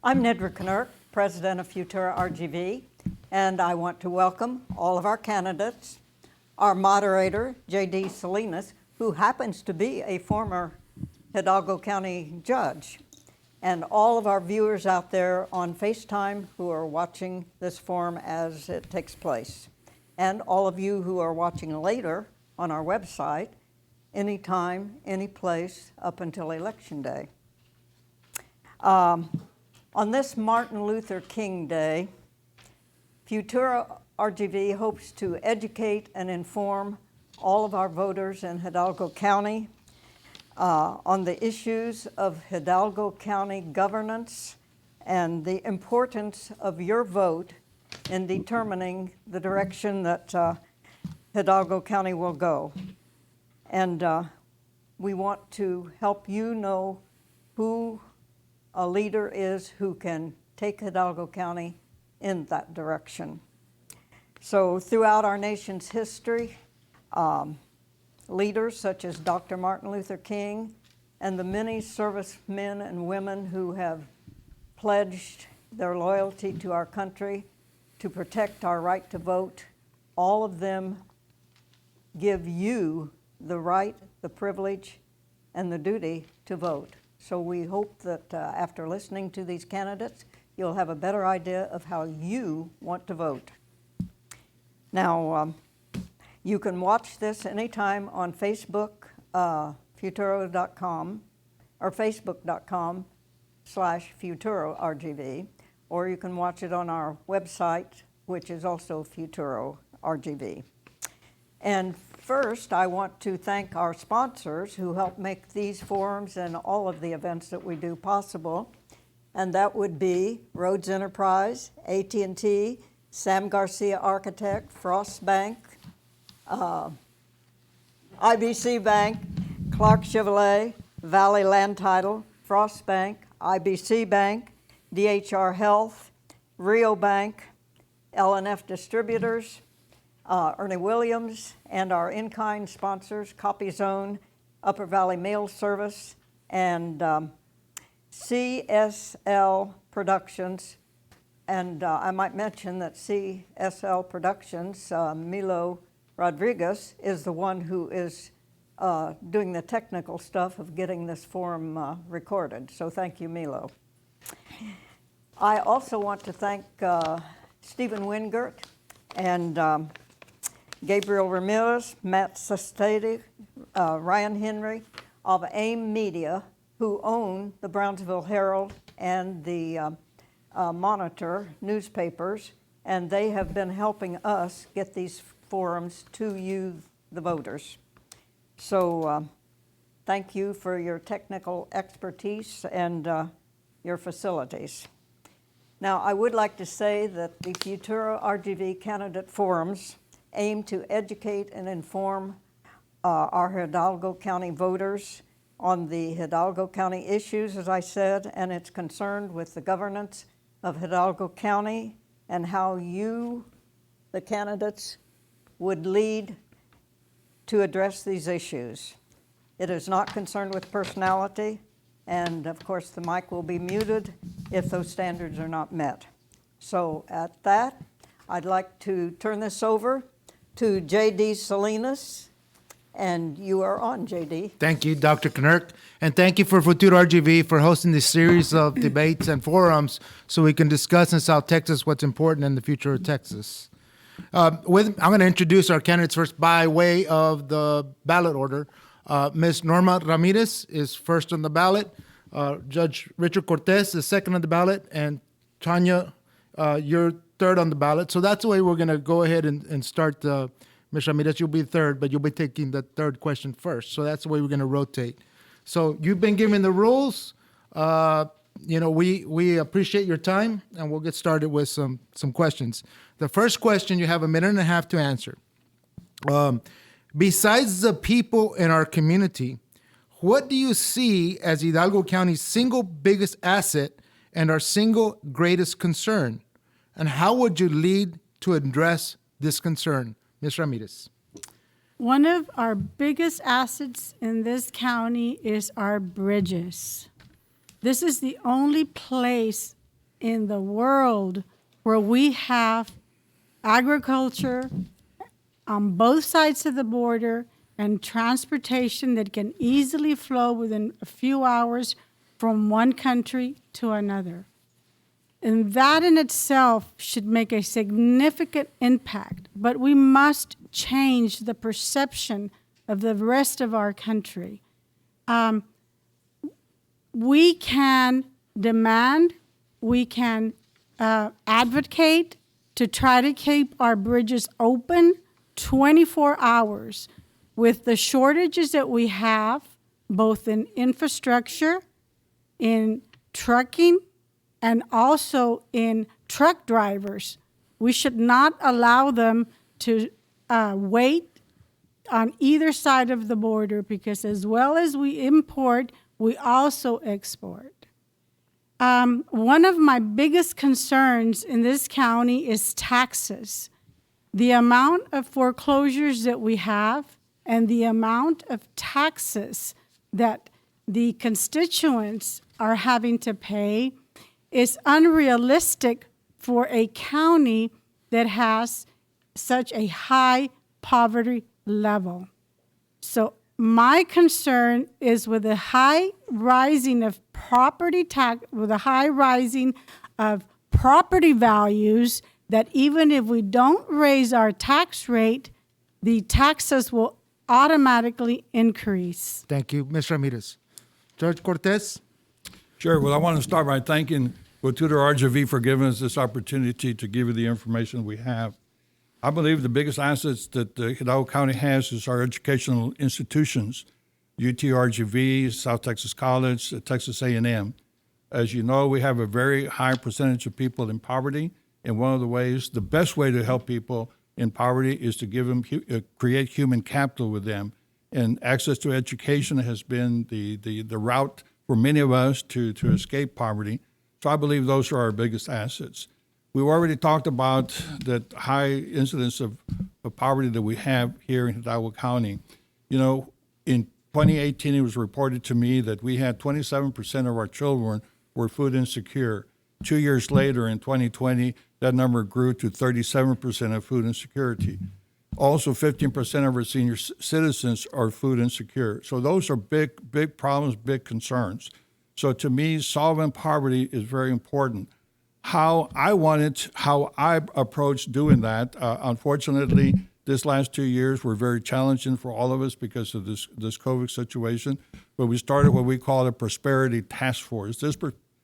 I'm Nedra Knurk, President of Futura RGV, and I want to welcome all of our candidates, our moderator, J.D. Salinas, who happens to be a former Hidalgo County judge, and all of our viewers out there on FaceTime who are watching this forum as it takes place, and all of you who are watching later on our website, anytime, any place, up until Election Day. On this Martin Luther King Day, Futura RGV hopes to educate and inform all of our voters in Hidalgo County on the issues of Hidalgo County governance and the importance of your vote in determining the direction that Hidalgo County will go. And we want to help you know who a leader is who can take Hidalgo County in that direction. So throughout our nation's history, leaders such as Dr. Martin Luther King and the many servicemen and women who have pledged their loyalty to our country to protect our right to vote, all of them give you the right, the privilege, and the duty to vote. So we hope that after listening to these candidates, you'll have a better idea of how you want to vote. Now, you can watch this anytime on Facebook, futuro.com, or facebook.com/FuturoRGV, or you can watch it on our website, which is also Futuro RGV. And first, I want to thank our sponsors who help make these forums and all of the events that we do possible. And that would be Rhodes Enterprise, AT&T, Sam Garcia Architect, Frost Bank, IBC Bank, Clark Chevrolet, Valley Land Title, Frost Bank, IBC Bank, DHR Health, Rio Bank, L&F Distributors, Ernie Williams, and our in-kind sponsors, Copy Zone, Upper Valley Mail Service, and CSL Productions. And I might mention that CSL Productions, Milo Rodriguez, is the one who is doing the technical stuff of getting this forum recorded. So thank you, Milo. I also want to thank Stephen Wingert and Gabriel Ramirez, Matt Sestadi, Ryan Henry of AIM Media, who own the Brownsville Herald and the Monitor newspapers, and they have been helping us get these forums to you, the voters. So thank you for your technical expertise and your facilities. Now, I would like to say that the Futura RGV candidate forums aim to educate and inform our Hidalgo County voters on the Hidalgo County issues, as I said, and it's concerned with the governance of Hidalgo County and how you, the candidates, would lead to address these issues. It is not concerned with personality, and of course the mic will be muted if those standards are not met. So at that, I'd like to turn this over to J.D. Salinas, and you are on, J.D. Thank you, Dr. Knurk, and thank you for Futuro RGV for hosting this series of debates and forums so we can discuss in South Texas what's important in the future of Texas. I'm going to introduce our candidates first by way of the ballot order. Ms. Norma Ramirez is first on the ballot. Judge Richard Cortez is second on the ballot, and Tanya, you're third on the ballot. So that's the way we're going to go ahead and start. Ms. Ramirez, you'll be third, but you'll be taking the third question first. So that's the way we're going to rotate. So you've been given the rules. We appreciate your time, and we'll get started with some questions. The first question, you have 1.5 minutes to answer. Besides the people in our community, what do you see as Hidalgo County's single biggest asset and our single greatest concern? And how would you lead to address this concern? Ms. Ramirez. One of our biggest assets in this county is our bridges. This is the only place in the world where we have agriculture on both sides of the border and transportation that can easily flow within a few hours from one country to another. And that in itself should make a significant impact, but we must change the perception of the rest of our country. We can demand, we can advocate to try to keep our bridges open 24 hours. With the shortages that we have, both in infrastructure, in trucking, and also in truck drivers, we should not allow them to wait on either side of the border, because as well as we import, we also export. One of my biggest concerns in this county is taxes. The amount of foreclosures that we have and the amount of taxes that the constituents are having to pay is unrealistic for a county that has such a high poverty level. So my concern is with the high rising of property tax, with the high rising of property values, that even if we don't raise our tax rate, the taxes will automatically increase. Thank you. Ms. Ramirez. Judge Cortez? Sure. Well, I want to start by thanking Tutor RGV for giving us this opportunity to give you the information we have. I believe the biggest assets that Hidalgo County has is our educational institutions, UTRGV, South Texas College, Texas A&M. As you know, we have a very high percentage of people in poverty, and one of the ways, the best way to help people in poverty is to give them, create human capital with them. And access to education has been the route for many of us to escape poverty. So I believe those are our biggest assets. We've already talked about the high incidence of poverty that we have here in Hidalgo County. You know, in 2018, it was reported to me that we had 27% of our children were food insecure. 2 years later, in 2020, that number grew to 37% of food insecurity. Also, 15% of our senior citizens are food insecure. So those are big problems, big concerns. So to me, solving poverty is very important. How I approach doing that, unfortunately, this last 2 years were very challenging for all of us because of this COVID situation. But we started what we call a Prosperity Task Force. This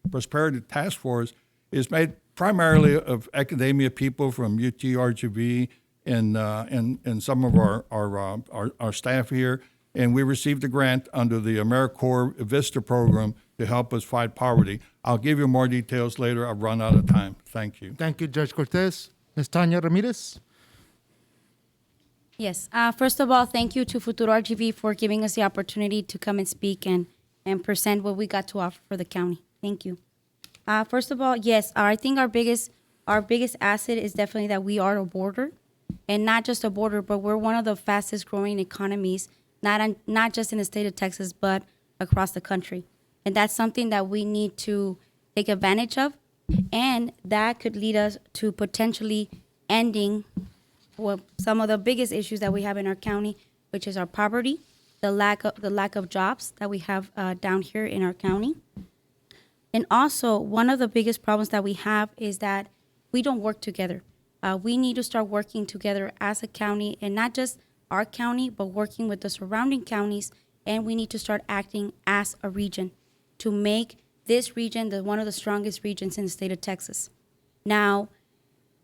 Prosperity Task Force is made primarily of academia people from UTRGV and some of our staff here. And we received a grant under the AmeriCorps Vista program to help us fight poverty. I'll give you more details later. I've run out of time. Thank you. Thank you, Judge Cortez. Ms. Tanya Ramirez? Yes. First of all, thank you to Futuro RGV for giving us the opportunity to come and speak and present what we got to offer for the county. Thank you. First of all, yes, I think our biggest asset is definitely that we are a border, and not just a border, but we're one of the fastest growing economies, not just in the state of Texas, but across the country. And that's something that we need to take advantage of, and that could lead us to potentially ending some of the biggest issues that we have in our county, which is our poverty, the lack of jobs that we have down here in our county. And also, one of the biggest problems that we have is that we don't work together. We need to start working together as a county, and not just our county, but working with the surrounding counties, and we need to start acting as a region to make this region one of the strongest regions in the state of Texas. Now,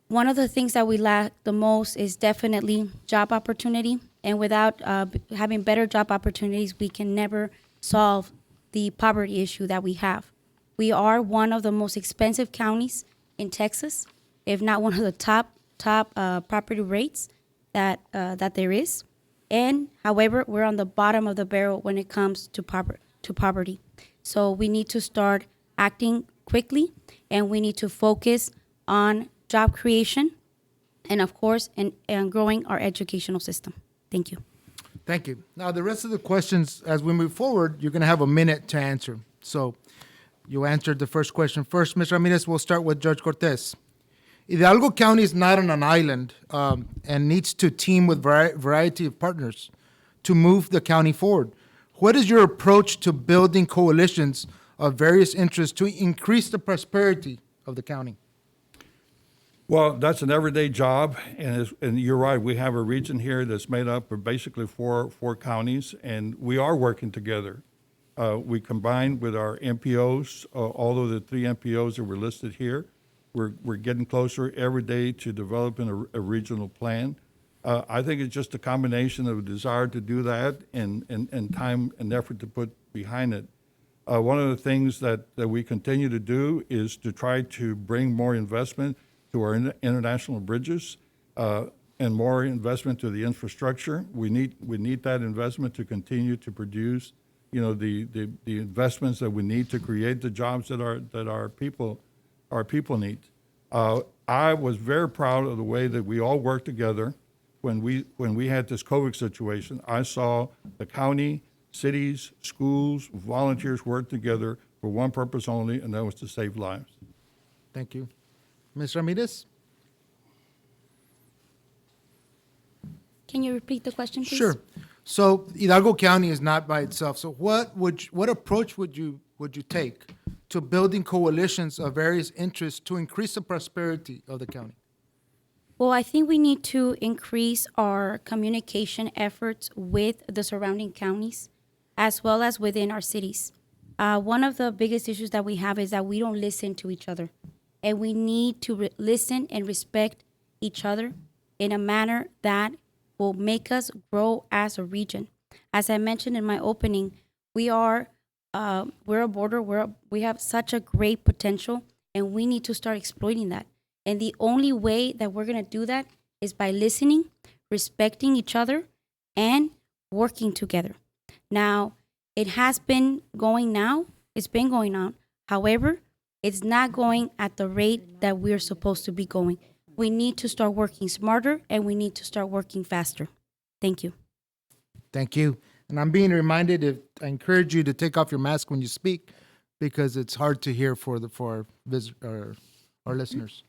one of the things that we lack the most is definitely job opportunity, and without having better job opportunities, we can never solve the poverty issue that we have. We are one of the most expensive counties in Texas, if not one of the top property rates that there is. And however, we're on the bottom of the barrel when it comes to poverty. So we need to start acting quickly, and we need to focus on job creation, and of course, and growing our educational system. Thank you. Thank you. Now, the rest of the questions, as we move forward, you're going to have a minute to answer. So You answered the first question first. Ms. Ramirez, we'll start with Judge Cortez. Hidalgo County is not on an island and needs to team with variety of partners to move the county forward. What is your approach to building coalitions of various interests to increase the prosperity of the county? Well, that's an everyday job, and you're right. We have a region here that's made up of basically four counties, and we are working together. We combined with our MPOs, all of the 3 MPOs that were listed here. We're getting closer every day to developing a regional plan. I think it's just a combination of a desire to do that and time and effort to put behind it. One of the things that we continue to do is to try to bring more investment to our international bridges and more investment to the infrastructure. We need that investment to continue to produce, the investments that we need to create the jobs that our people need. I was very proud of the way that we all worked together when we had this COVID situation. I saw the county, cities, schools, volunteers work together for one purpose only, and that was to save lives. Thank you. Ms. Ramirez? Can you repeat the question, please? Sure. So Hidalgo County is not by itself. So what approach would you take to building coalitions of various interests to increase the prosperity of the county? Well, I think we need to increase our communication efforts with the surrounding counties as well as within our cities. One of the biggest issues that we have is that we don't listen to each other. And we need to listen and respect each other in a manner that will make us grow as a region. As I mentioned in my opening, we're a border, we have such a great potential, and we need to start exploiting that. And the only way that we're going to do that is by listening, respecting each other, and working together. Now, it has been going now. It's been going on. However, it's not going at the rate that we're supposed to be going. We need to start working smarter, and we need to start working faster. Thank you. Thank you. And I'm being reminded, I encourage you to take off your mask when you speak because it's hard to hear for our listeners.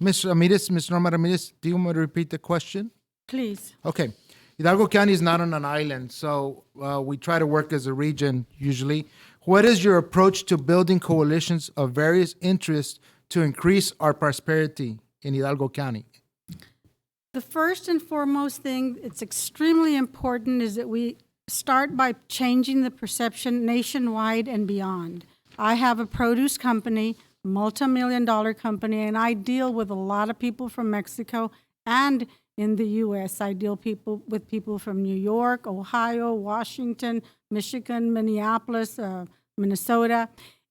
Ms. Ramirez, Ms. Norma Ramirez, do you want me to repeat the question? Please. Okay. Hidalgo County is not on an island, so we try to work as a region usually. What is your approach to building coalitions of various interests to increase our prosperity in Hidalgo County? The first and foremost thing, it's extremely important, is that we start by changing the perception nationwide and beyond. I have a produce company, multi-million-dollar company, and I deal with a lot of people from Mexico and in the U.S. I deal with people from New York, Ohio, Washington, Michigan, Minneapolis, Minnesota.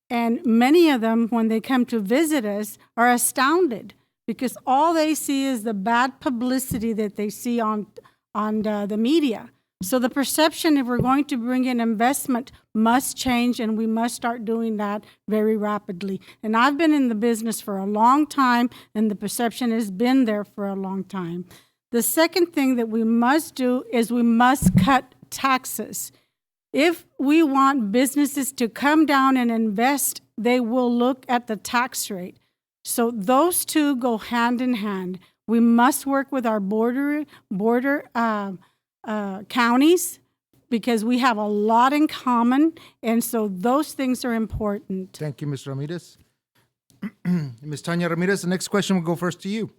And many of them, when they come to visit us, are astounded because all they see is the bad publicity that they see on the media. So the perception, if we're going to bring in investment, must change, and we must start doing that very rapidly. And I've been in the business for a long time, and the perception has been there for a long time. The second thing that we must do is we must cut taxes. If we want businesses to come down and invest, they will look at the tax rate. So those two go hand in hand. We must work with our border counties because we have a lot in common, and so those things are important. Thank you, Ms. Ramirez. Ms. Tanya Ramirez, the next question will go first to you.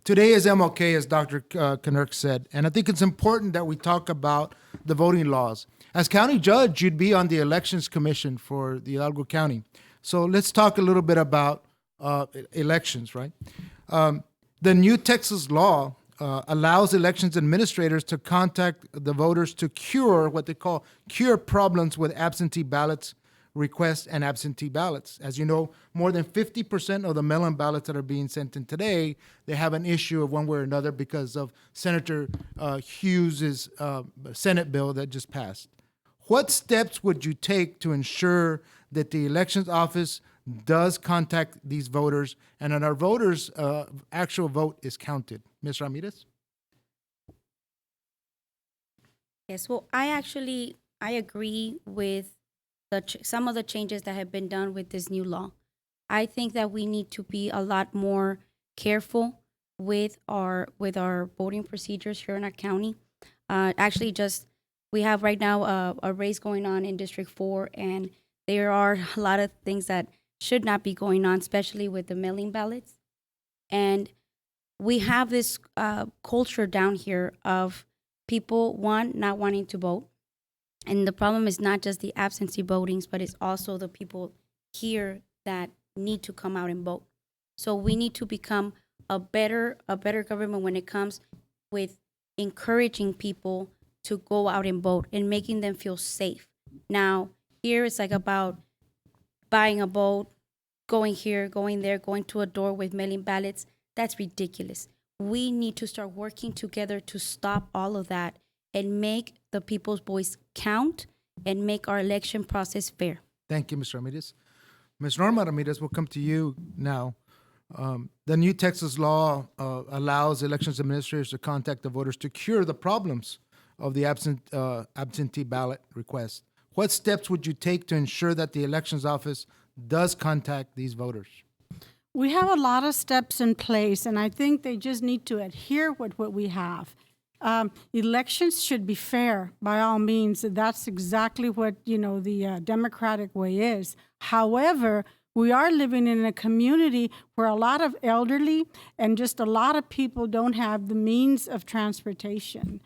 Today is MLK, as Dr. Knirk said, and I think it's important that we talk about the voting laws. As county judge, you'd be on the Elections Commission for the Hidalgo County. So let's talk a little bit about elections, right? The new Texas law allows elections administrators to contact the voters to cure what they call problems with absentee ballots requests and absentee ballots. As you know, more than 50% of the mail-in ballots that are being sent in today, they have an issue of one way or another because of Senator Hughes' Senate bill that just passed. What steps would you take to ensure that the elections office does contact these voters and that our voters' actual vote is counted? Ms. Ramirez? Yes, well, I agree with some of the changes that have been done with this new law. I think that we need to be a lot more careful with our voting procedures here in our county. Actually, just we have right now a race going on in District 4, and there are a lot of things that should not be going on, especially with the mailing ballots. And we have this culture down here of people, one, not wanting to vote. And the problem is not just the absentee votings, but it's also the people here that need to come out and vote. So we need to become a better government when it comes with encouraging people to go out and vote and making them feel safe. Now, here it's like about buying a vote, going here, going there, going to a door with mailing ballots. That's ridiculous. We need to start working together to stop all of that and make the people's voice count and make our election process fair. Thank you, Mr. Ramirez. Ms. Norma Ramirez, we'll come to you now. The new Texas law allows elections administrators to contact the voters to cure the problems of the absentee ballot request. What steps would you take to ensure that the elections office does contact these voters? We have a lot of steps in place, and I think they just need to adhere with what we have. Elections should be fair, by all means. That's exactly what, the democratic way is. However, we are living in a community where a lot of elderly and just a lot of people don't have the means of transportation.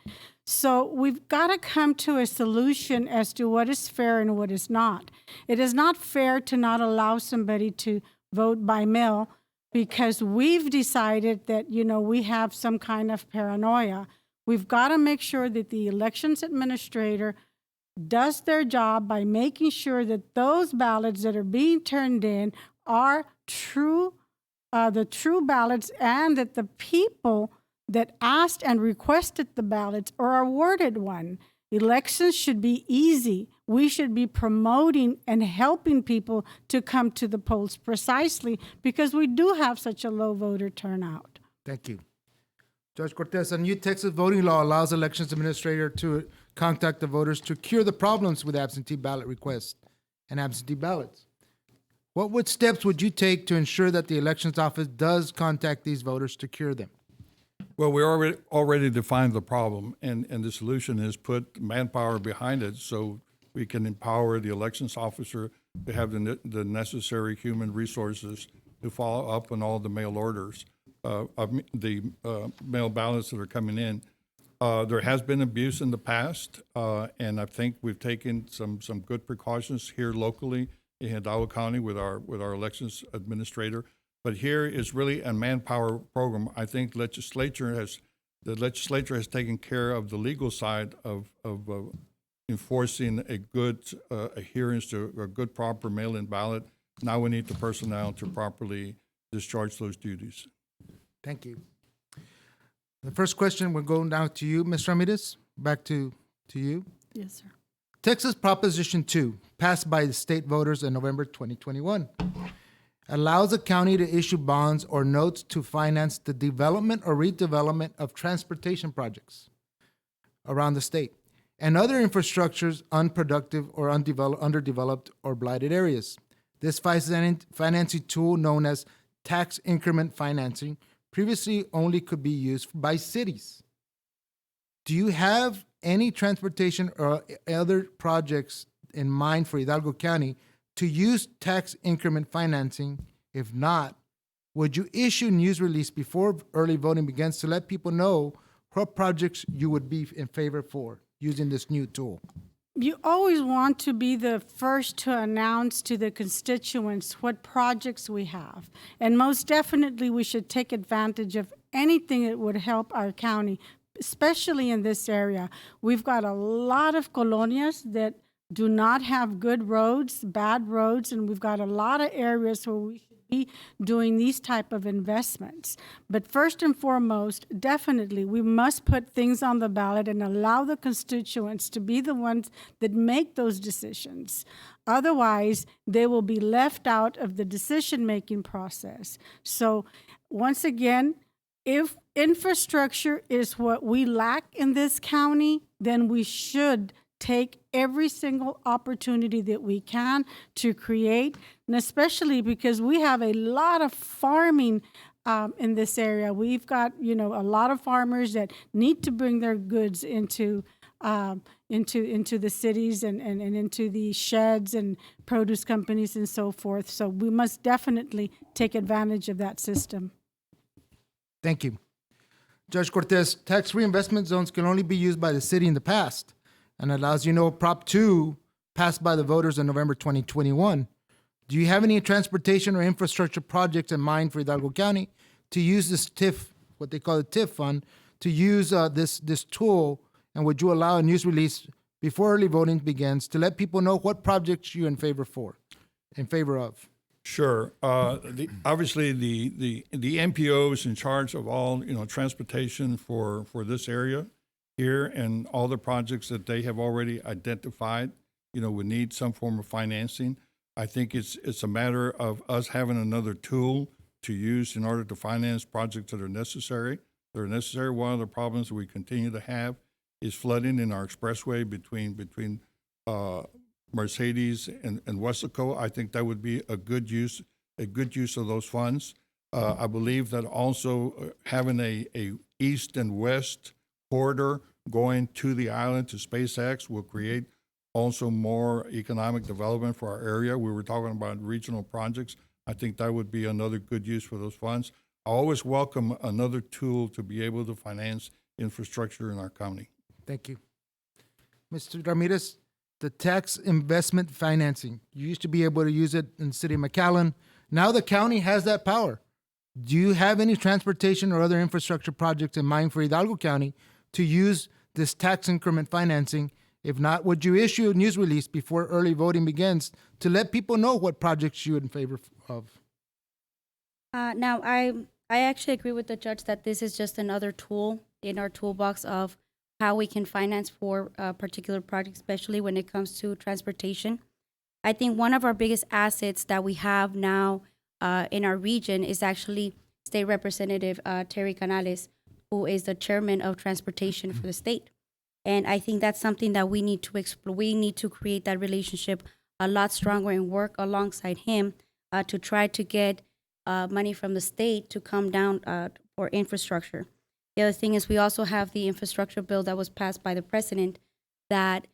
So we've got to come to a solution as to what is fair and what is not. It is not fair to not allow somebody to vote by mail because we've decided that, we have some kind of paranoia. We've got to make sure that the elections administrator does their job by making sure that those ballots that are being turned in are true, the true ballots, and that the people that asked and requested the ballots are awarded one. Elections should be easy. We should be promoting and helping people to come to the polls precisely because we do have such a low voter turnout. Thank you. Judge Cortez, a new Texas voting law allows elections administrator to contact the voters to cure the problems with absentee ballot requests and absentee ballots. What steps would you take to ensure that the elections office does contact these voters to cure them? Well, we already defined the problem, and the solution is put manpower behind it so we can empower the elections officer to have the necessary human resources to follow up on all the mail orders, of the mail ballots that are coming in. There has been abuse in the past, and I think we've taken some good precautions here locally in Hidalgo County with our elections administrator. But here is really a manpower program. I think the legislature has taken care of the legal side of enforcing a good adherence to a good proper mail-in ballot. Now we need the personnel to properly discharge those duties. Thank you. The first question, we're going down to you, Ms. Ramirez. Back to you. Yes, sir. Texas Proposition 2, passed by the state voters in November 2021, allows a county to issue bonds or notes to finance the development or redevelopment of transportation projects around the state and other infrastructures unproductive or underdeveloped or blighted areas. This financing tool, known as tax increment financing, previously only could be used by cities. Do you have any transportation or other projects in mind for Hidalgo County to use tax increment financing? If not, would you issue news release before early voting begins to let people know what projects you would be in favor for using this new tool? You always want to be the first to announce to the constituents what projects we have. And most definitely, we should take advantage of anything that would help our county, especially in this area. We've got a lot of colonias that do not have good roads, bad roads, and we've got a lot of areas where we should be doing these type of investments. But first and foremost, definitely, we must put things on the ballot and allow the constituents to be the ones that make those decisions. Otherwise, they will be left out of the decision-making process. So once again, if infrastructure is what we lack in this county, then we should take every single opportunity that we can to create, and especially because we have a lot of farming in this area. We've got, a lot of farmers that need to bring their goods into the cities and into the sheds and produce companies and so forth. So we must definitely take advantage of that system. Thank you. Judge Cortez, tax reinvestment zones can only be used by the city in the past, and allows Prop 2 passed by the voters in November 2021. Do you have any transportation or infrastructure projects in mind for Hidalgo County to use this TIF, what they call the TIF fund, to use this tool? And would you allow a news release before early voting begins to let people know what projects you're in favor of? Sure. Obviously, the MPO is in charge of all transportation for this area here, and all the projects that they have already identified, would need some form of financing. I think it's a matter of us having another tool to use in order to finance projects that are necessary. One of the problems we continue to have is flooding in our expressway between Mercedes and Wesco. I think that would be a good use of those funds. I believe that also having a east and west corridor going to the island to SpaceX will create also more economic development for our area. We were talking about regional projects. I think that would be another good use for those funds. I always welcome another tool to be able to finance infrastructure in our county. Thank you. Mr. Ramirez, the tax investment financing, you used to be able to use it in the city of McAllen. Now the county has that power. Do you have any transportation or other infrastructure projects in mind for Hidalgo County to use this tax increment financing? If not, would you issue a news release before early voting begins to let people know what projects you're in favor of? Now, I actually agree with the judge that this is just another tool in our toolbox of how we can finance for a particular project, especially when it comes to transportation. I think one of our biggest assets that we have now in our region is actually State Representative Terry Canales, who is the chairman of transportation for the state. And I think that's something that we need to explore. We need to create that relationship a lot stronger and work alongside him to try to get money from the state to come down for infrastructure. The other thing is we also have the infrastructure bill that was passed by the president that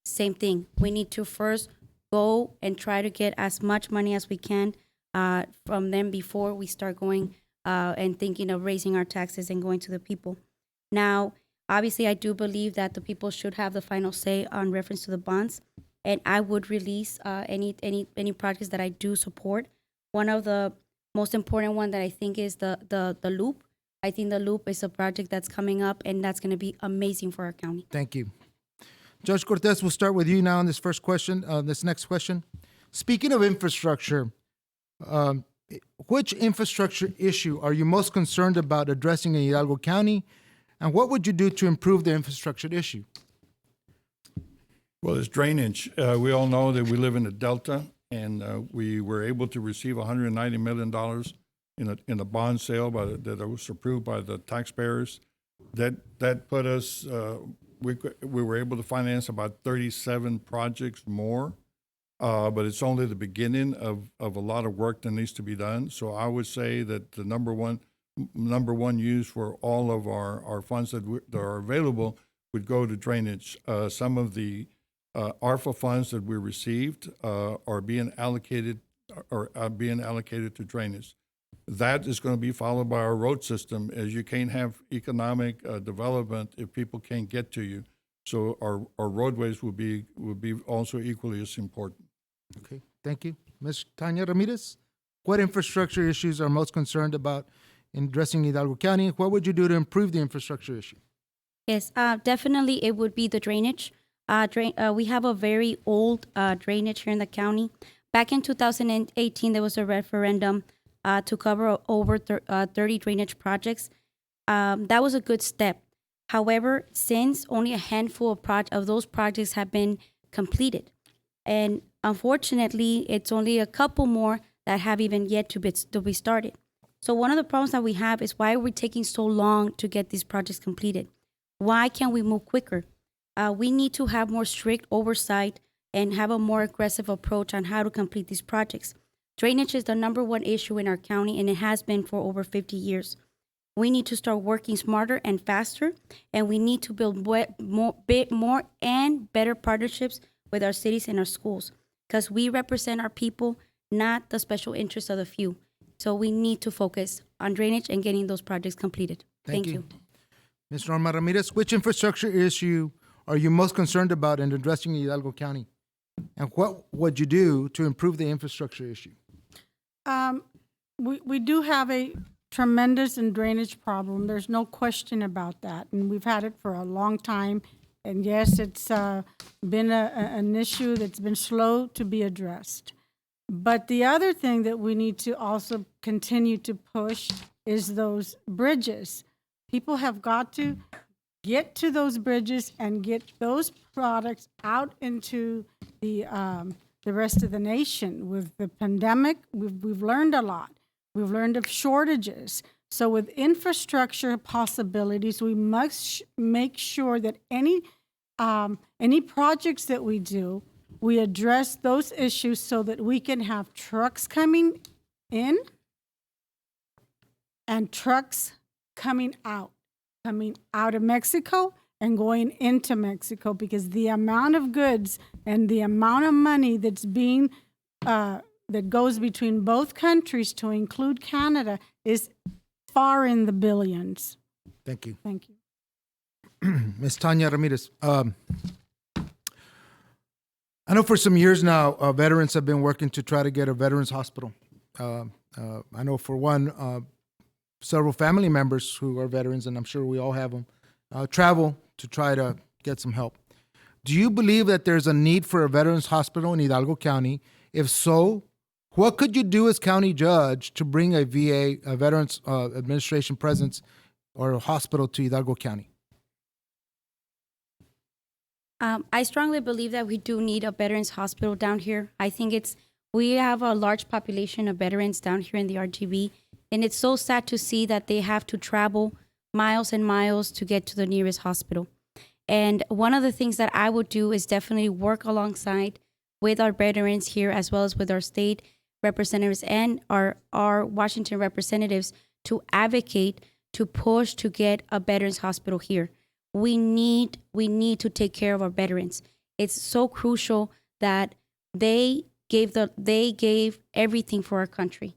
same thing. We need to first go and try to get as much money as we can from them before we start going and thinking of raising our taxes and going to the people. Now, obviously, I do believe that the people should have the final say on reference to the bonds, and I would release any projects that I do support. One of the most important one that I think is the loop. I think the loop is a project that's coming up, and that's going to be amazing for our county. Thank you. Judge Cortez, we'll start with you now on this next question. Speaking of infrastructure, which infrastructure issue are you most concerned about addressing in Hidalgo County, and what would you do to improve the infrastructure issue? Well, it's drainage. We all know that we live in the Delta, and we were able to receive $190 million in a bond sale that was approved by the taxpayers. That put us. We were able to finance about 37 projects more, but it's only the beginning of a lot of work that needs to be done. So I would say that the number one use for all of our funds that are available would go to drainage. Some of the ARFA funds that we received are being allocated to drainage. That is going to be followed by our road system, as you can't have economic development if people can't get to you. So our roadways will be also equally as important. Okay, thank you. Ms. Tanya Ramirez, what infrastructure issues are most concerned about in addressing Hidalgo County? What would you do to improve the infrastructure issue? Yes, definitely it would be the drainage. We have a very old drainage here in the county. Back in 2018, there was a referendum to cover over 30 drainage projects. That was a good step. However, since only a handful of those projects have been completed, and unfortunately, it's only a couple more that have even yet to be started. So one of the problems that we have is why are we taking so long to get these projects completed? Why can't we move quicker? We need to have more strict oversight and have a more aggressive approach on how to complete these projects. Drainage is the number one issue in our county, and it has been for over 50 years. We need to start working smarter and faster, and we need to build more and better partnerships with our cities and our schools, because we represent our people, not the special interests of the few. So we need to focus on drainage and getting those projects completed. Thank you. Ms. Norma Ramirez, which infrastructure issue are you most concerned about in addressing Hidalgo County? And what would you do to improve the infrastructure issue? We do have a tremendous drainage problem. There's no question about that. And we've had it for a long time. And yes, it's been an issue that's been slow to be addressed. But the other thing that we need to also continue to push is those bridges. People have got to get to those bridges and get those products out into the rest of the nation. With the pandemic, we've learned a lot. We've learned of shortages. So with infrastructure possibilities, we must make sure that any projects that we do, we address those issues so that we can have trucks coming in and trucks coming out of Mexico and going into Mexico, because the amount of goods and the amount of money that's being that goes between both countries, to include Canada, is far in the billions. Thank you. Thank you. Ms. Tanya Ramirez, I know for some years now, veterans have been working to try to get a veterans hospital. I know for one, several family members who are veterans, and I'm sure we all have them, travel to try to get some help. Do you believe that there's a need for a veterans hospital in Hidalgo County? If so, what could you do as county judge to bring a VA, a Veterans Administration presence or a hospital to Hidalgo County? I strongly believe that we do need a veterans hospital down here. I think we have a large population of veterans down here in the RGV, and it's so sad to see that they have to travel miles and miles to get to the nearest hospital. And one of the things that I would do is definitely work alongside with our veterans here, as well as with our state representatives and our Washington representatives, to advocate, to push to get a veterans hospital here. We need to take care of our veterans. It's so crucial that they gave everything for our country.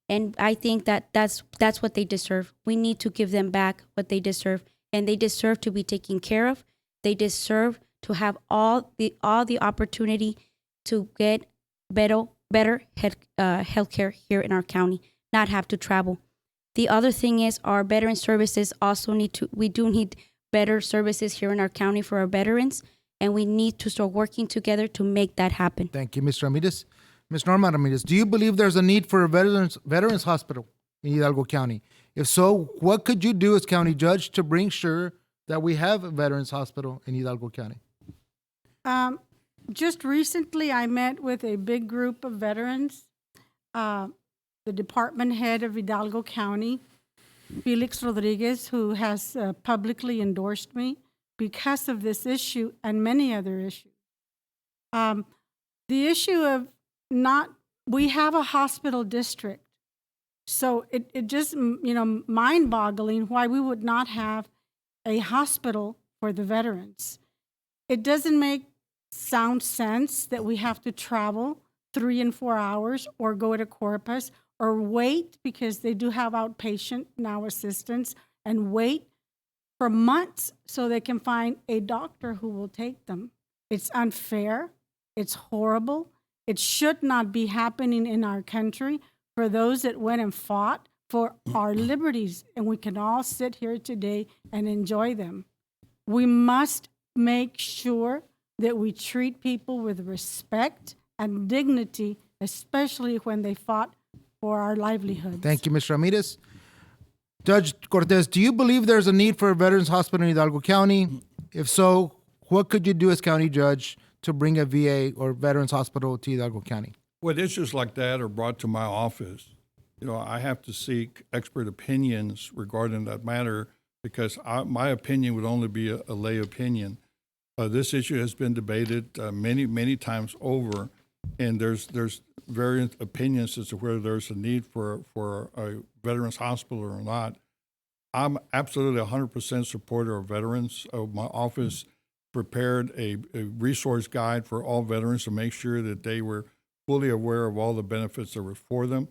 And I think that's what they deserve. We need to give them back what they deserve, and they deserve to be taken care of. They deserve to have all the opportunity to get better health care here in our county, not have to travel. The other thing is our veteran services also we do need better services here in our county for our veterans, and we need to start working together to make that happen. Thank you, Ms. Ramirez. Ms. Norma Ramirez, do you believe there's a need for a veterans hospital in Hidalgo County? If so, what could you do as county judge to bring sure that we have a veterans hospital in Hidalgo County? Just recently, I met with a big group of veterans, the department head of Hidalgo County, Felix Rodriguez, who has publicly endorsed me because of this issue and many other issues. The issue of we have a hospital district, so it just, mind-boggling why we would not have a hospital for the veterans. It doesn't make sound sense that we have to travel 3 and 4 hours or go to Corpus or wait, because they do have outpatient now assistance, and wait for months so they can find a doctor who will take them. It's unfair. It's horrible. It should not be happening in our country for those that went and fought for our liberties, and we can all sit here today and enjoy them. We must make sure that we treat people with respect and dignity, especially when they fought for our livelihoods. Thank you, Ms. Ramirez. Judge Cortez, do you believe there's a need for a veterans hospital in Hidalgo County? If so, what could you do as county judge to bring a VA or veterans hospital to Hidalgo County? When issues like that are brought to my office, I have to seek expert opinions regarding that matter, because my opinion would only be a lay opinion. This issue has been debated many times over, and there's various opinions as to whether there's a need for a veterans hospital or not. I'm absolutely 100% supporter of veterans. My office prepared a resource guide for all veterans to make sure that they were fully aware of all the benefits that were for them.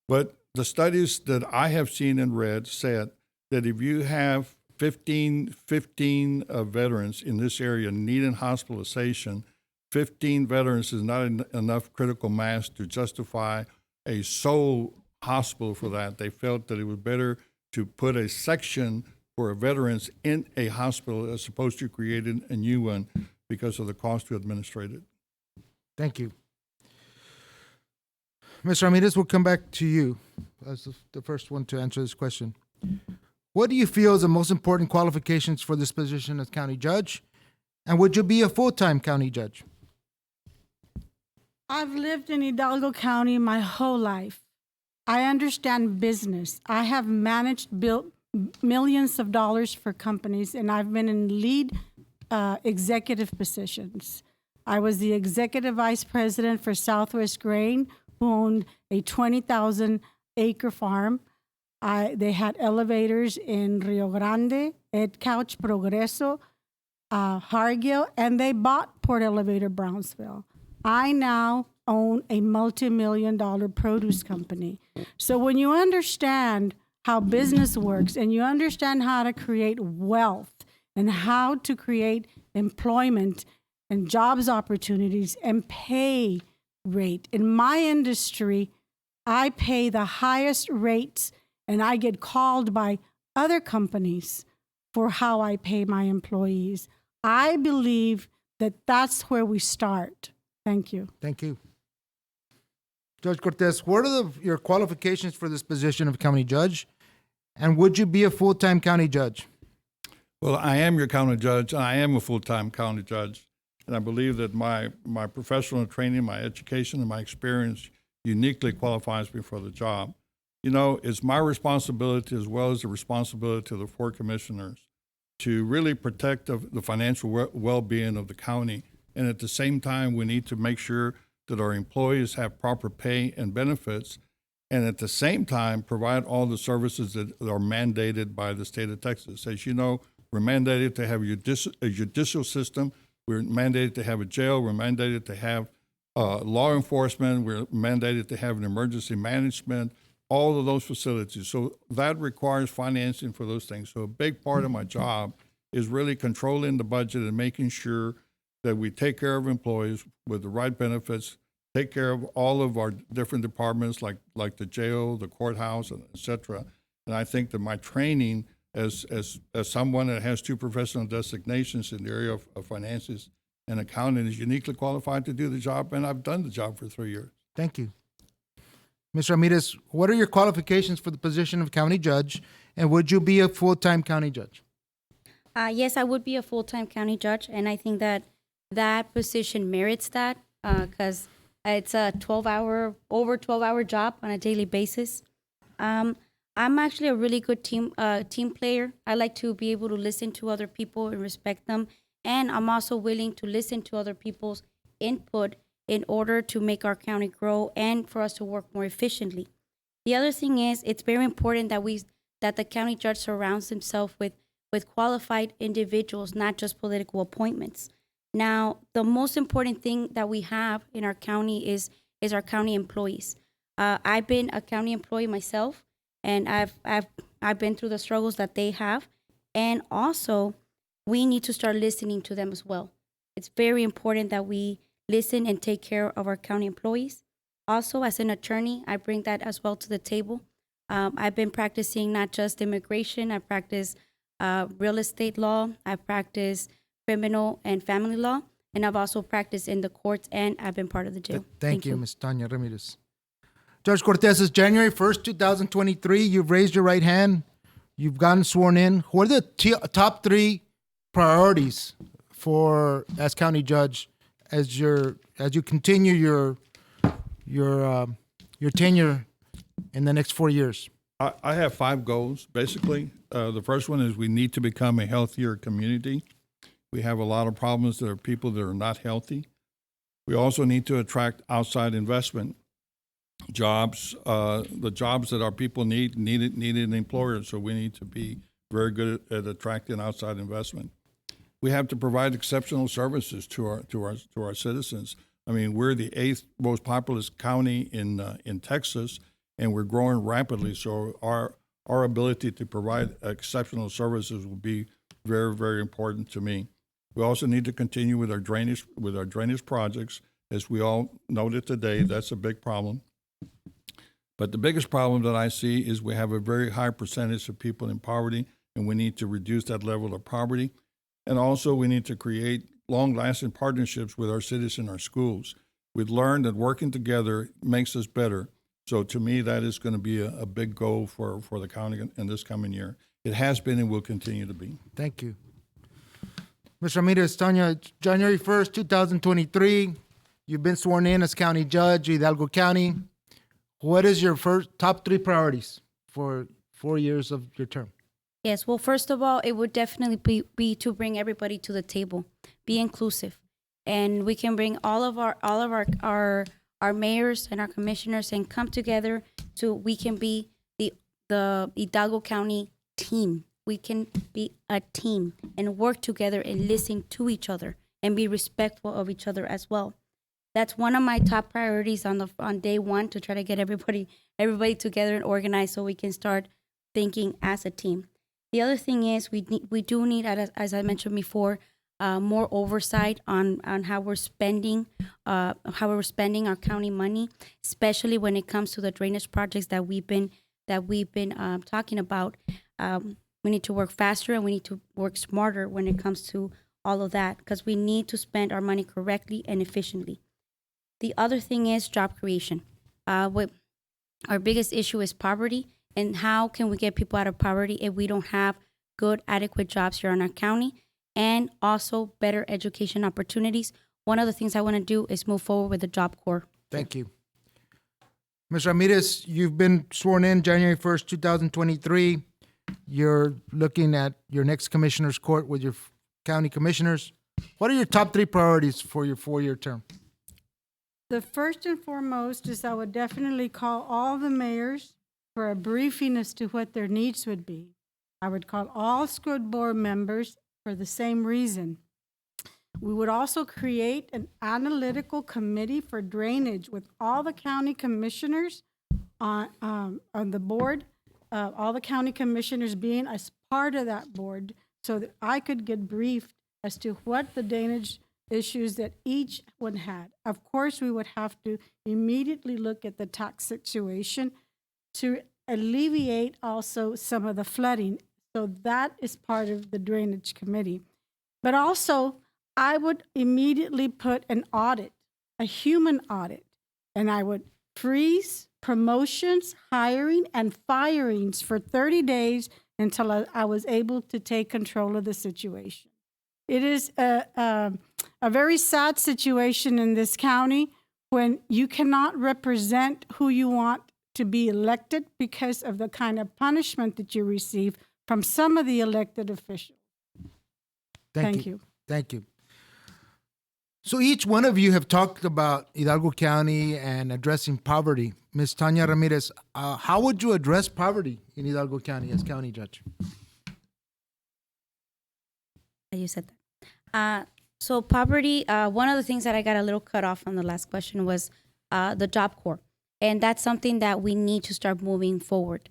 But the studies that I have seen and read said that if you have 15 veterans in this area needing hospitalization, 15 veterans is not enough critical mass to justify a sole hospital for that. They felt that it was better to put a section for veterans in a hospital as opposed to creating a new one because of the cost to administrate it. Thank you. Mr. Ramirez, we'll come back to you as the first one to answer this question. What do you feel is the most important qualifications for this position as county judge? And would you be a full-time county judge? I've lived in Hidalgo County my whole life. I understand business. I have built millions of dollars for companies, and I've been in lead executive positions. I was the executive vice president for Southwest Grain, who owned a 20,000-acre farm. They had elevators in Rio Grande, Ed Couch, Progreso, Hargill, and they bought Port Elevator Brownsville. I now own a multi-million-dollar produce company. So when you understand how business works and you understand how to create wealth and how to create employment and jobs opportunities and pay rate. In my industry, I pay the highest rates and I get called by other companies for how I pay my employees. I believe that that's where we start. Thank you. Thank you. Judge Cortez, what are your qualifications for this position of county judge? And would you be a full-time county judge? Well, I am your county judge, and I am a full-time county judge. And I believe that my professional training, my education, and my experience uniquely qualifies me for the job. You know, it's my responsibility as well as the responsibility of the 4 commissioners to really protect the financial well-being of the county. And at the same time, we need to make sure that our employees have proper pay and benefits, and at the same time, provide all the services that are mandated by the state of Texas. As you know, we're mandated to have a judicial system. We're mandated to have a jail. We're mandated to have law enforcement. We're mandated to have an emergency management, all of those facilities. So that requires financing for those things. So a big part of my job is really controlling the budget and making sure that we take care of employees with the right benefits, take care of all of our different departments like the jail, the courthouse, et cetera. And I think that my training as someone that has 2 professional designations in the area of finances and accounting is uniquely qualified to do the job, and I've done the job for 3 years. Thank you. Mr. Ramirez, what are your qualifications for the position of county judge? And would you be a full-time county judge? Yes, I would be a full-time county judge, and I think that position merits that because it's a over 12-hour job on a daily basis. I'm actually a really good team player. I like to be able to listen to other people and respect them, and I'm also willing to listen to other people's input in order to make our county grow and for us to work more efficiently. The other thing is, it's very important that the county judge surrounds himself with qualified individuals, not just political appointments. Now, the most important thing that we have in our county is our county employees. I've been a county employee myself, and I've been through the struggles that they have, and also we need to start listening to them as well. It's very important that we listen and take care of our county employees. Also, as an attorney, I bring that as well to the table. I've been practicing not just immigration, I practice real estate law, I practice criminal and family law, and I've also practiced in the courts, and I've been part of the jail. Thank you, Ms. Tanya Ramirez. Judge Cortez, it's January 1st, 2023. You've raised your right hand. You've gotten sworn in. What are the top 3 priorities as county judge as you continue your tenure in the next 4 years? I have 5 goals, basically. The first one is we need to become a healthier community. We have a lot of problems. There are people that are not healthy. We also need to attract outside investment. Jobs, the jobs that our people needed an employer, so we need to be very good at attracting outside investment. We have to provide exceptional services to our citizens. I mean, we're the 8th most populous county in Texas, and we're growing rapidly. So our ability to provide exceptional services will be very, very important to me. We also need to continue with our drainage projects. As we all noted today, that's a big problem. But the biggest problem that I see is we have a very high percentage of people in poverty, and we need to reduce that level of poverty. And also, we need to create long-lasting partnerships with our cities and our schools. We've learned that working together makes us better. So to me, that is going to be a big goal for the county in this coming year. It has been and will continue to be. Thank you. Ms. Ramirez, Tanya, January 1st, 2023, you've been sworn in as county judge, Hidalgo County. What is your top 3 priorities for 4 years of your term? Yes, well, first of all, it would definitely be to bring everybody to the table, be inclusive, and we can bring all of our mayors and our commissioners and come together so we can be the Hidalgo County team. We can be a team and work together and listen to each other and be respectful of each other as well. That's one of my top priorities on day one, to try to get everybody together and organized so we can start thinking as a team. The other thing is we do need, as I mentioned before, more oversight on how we're spending our county money, especially when it comes to the drainage projects that we've been talking about. We need to work faster and we need to work smarter when it comes to all of that, because we need to spend our money correctly and efficiently. The other thing is job creation. Our biggest issue is poverty, and how can we get people out of poverty if we don't have good, adequate jobs here in our county, and also better education opportunities. One of the things I want to do is move forward with the Job Corps. Thank you. Ms. Ramirez, you've been sworn in January 1st, 2023. You're looking at your next commissioner's court with your county commissioners. What are your top 3 priorities for your 4-year term? The first and foremost is I would definitely call all the mayors for a briefing as to what their needs would be. I would call all school board members for the same reason. We would also create an analytical committee for drainage with all the county commissioners on the board, all the county commissioners being as part of that board, so that I could get briefed as to what the drainage issues that each one had. Of course, we would have to immediately look at the tax situation to alleviate also some of the flooding. So that is part of the drainage committee. But also, I would immediately put an audit, a human audit, and I would freeze promotions, hiring, and firings for 30 days until I was able to take control of the situation. It is a very sad situation in this county when you cannot represent who you want to be elected because of the kind of punishment that you receive from some of the elected officials. Thank you. Thank you. So each one of you have talked about Hidalgo County and addressing poverty. Ms. Tanya Ramirez, how would you address poverty in Hidalgo County as county judge? You said that. So poverty, one of the things that I got a little cut off on the last question was the Job Corps. And that's something that we need to start moving forward.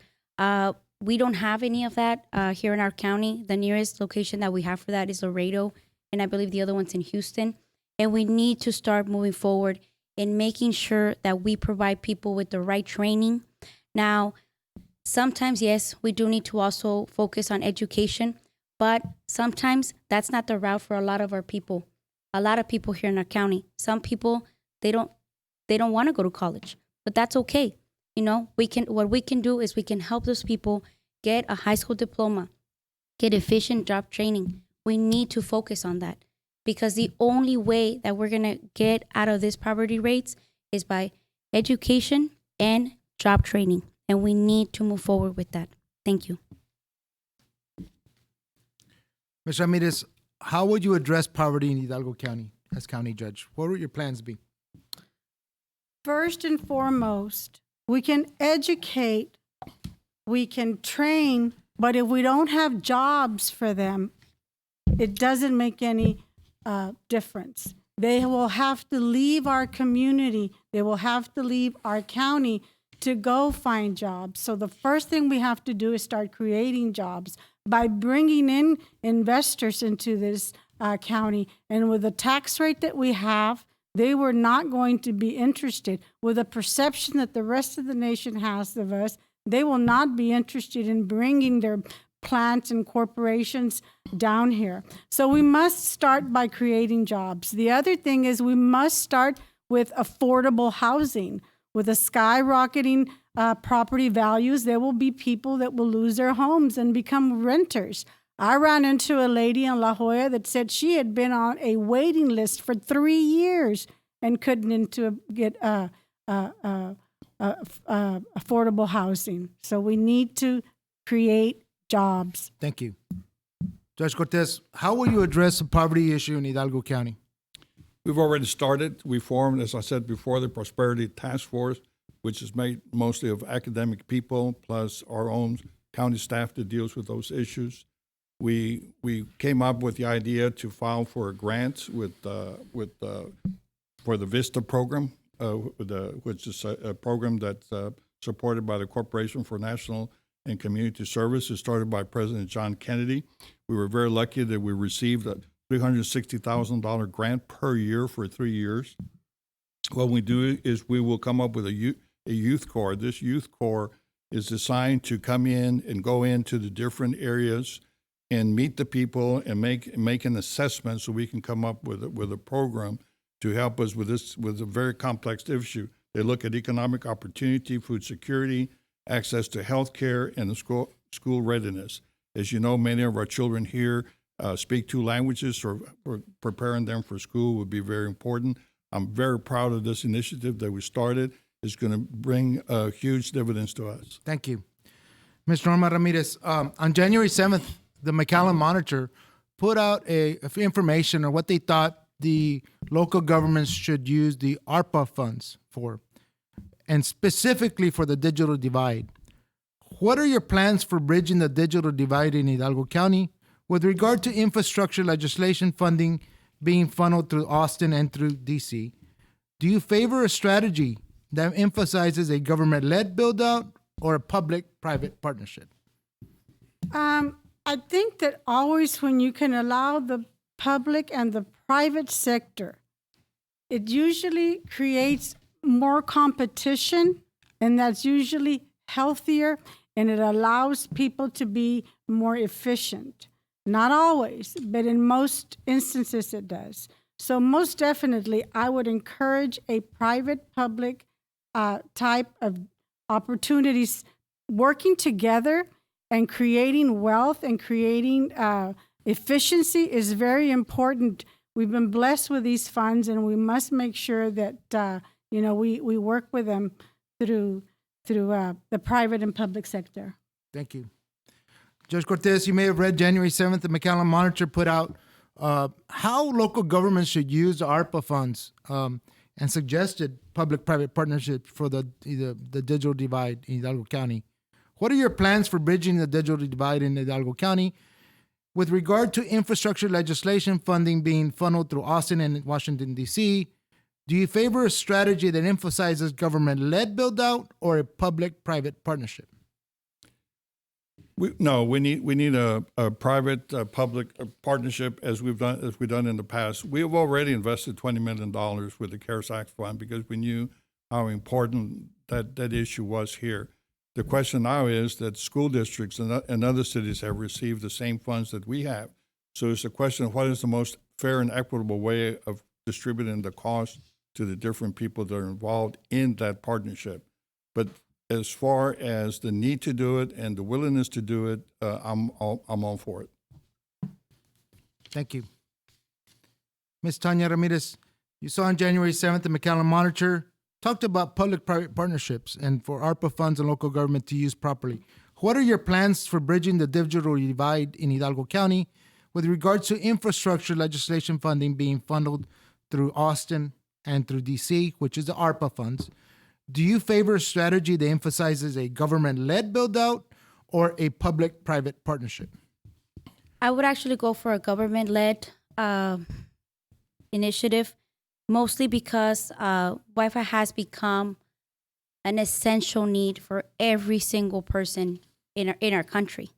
We don't have any of that here in our county. The nearest location that we have for that is Laredo, and I believe the other one's in Houston. And we need to start moving forward in making sure that we provide people with the right training. Now, sometimes, yes, we do need to also focus on education, but sometimes that's not the route for a lot of our people. A lot of people here in our county. Some people, they don't want to go to college, but that's okay. You know, what we can do is we can help those people get a high school diploma, get efficient job training. We need to focus on that, because the only way that we're going to get out of this poverty rates is by education and job training. And we need to move forward with that. Thank you. Ms. Ramirez, how would you address poverty in Hidalgo County as county judge? What would your plans be? First and foremost, we can educate, we can train, but if we don't have jobs for them, it doesn't make any difference. They will have to leave our community, they will have to leave our county to go find jobs. So the first thing we have to do is start creating jobs by bringing in investors into this county. And with the tax rate that we have, they were not going to be interested. With the perception that the rest of the nation has of us, they will not be interested in bringing their plants and corporations down here. So we must start by creating jobs. The other thing is we must start with affordable housing. With the skyrocketing property values, there will be people that will lose their homes and become renters. I ran into a lady in La Jolla that said she had been on a waiting list for 3 years and couldn't get affordable housing. So we need to create jobs. Thank you. Judge Cortez, how will you address the poverty issue in Hidalgo County? We've already started. We formed, as I said before, the Prosperity Task Force, which is made mostly of academic people plus our own county staff that deals with those issues. We came up with the idea to file for a grant for the VISTA program, which is a program that's supported by the Corporation for National and Community Service. It started by President John Kennedy. We were very lucky that we received a $360,000 grant per year for 3 years. What we do is we will come up with a youth corps. This youth corps is designed to come in and go into the different areas and meet the people and make an assessment so we can come up with a program to help us with a very complex issue. They look at economic opportunity, food security, access to health care, and the school readiness. As you know, many of our children here speak 2 languages, so preparing them for school would be very important. I'm very proud of this initiative that we started. It's going to bring huge dividends to us. Thank you. Ms. Norma Ramirez, on January 7th, the McAllen Monitor put out information on what they thought the local governments should use the ARPA funds for, and specifically for the digital divide. What are your plans for bridging the digital divide in Hidalgo County with regard to infrastructure legislation funding being funneled through Austin and through DC? Do you favor a strategy that emphasizes a government-led build-out or a public-private partnership? I think that always when you can allow the public and the private sector, it usually creates more competition, and that's usually healthier, and it allows people to be more efficient. Not always, but in most instances it does. So most definitely, I would encourage a private-public type of opportunities working together and creating wealth and creating efficiency is very important. We've been blessed with these funds, and we must make sure that we work with them through the private and public sector. Thank you. Judge Cortez, you may have read January 7th, the McAllen Monitor put out how local governments should use the ARPA funds and suggested public-private partnerships for the digital divide in Hidalgo County. What are your plans for bridging the digital divide in Hidalgo County with regard to infrastructure legislation funding being funneled through Austin and Washington, D.C.? Do you favor a strategy that emphasizes government-led build-out or a public-private partnership? We need a private public partnership as we've done in the past. We have already invested $20 million with the CARES Act fund because we knew how important that issue was here. The question now is that school districts and other cities have received the same funds that we have. So it's a question of what is the most fair and equitable way of distributing the cost to the different people that are involved in that partnership. But as far as the need to do it and the willingness to do it, I'm all for it. Thank you. Ms. Tanya Ramirez, you saw on January 7th, the McAllen Monitor talked about public-private partnerships and for ARPA funds and local government to use properly. What are your plans for bridging the digital divide in Hidalgo County with regards to infrastructure legislation funding being funneled through Austin and through DC, which is the ARPA funds, do you favor a strategy that emphasizes a government-led build-out or a public-private partnership? I would actually go for a government-led initiative, mostly because Wi-Fi has become an essential need for every single person in our country.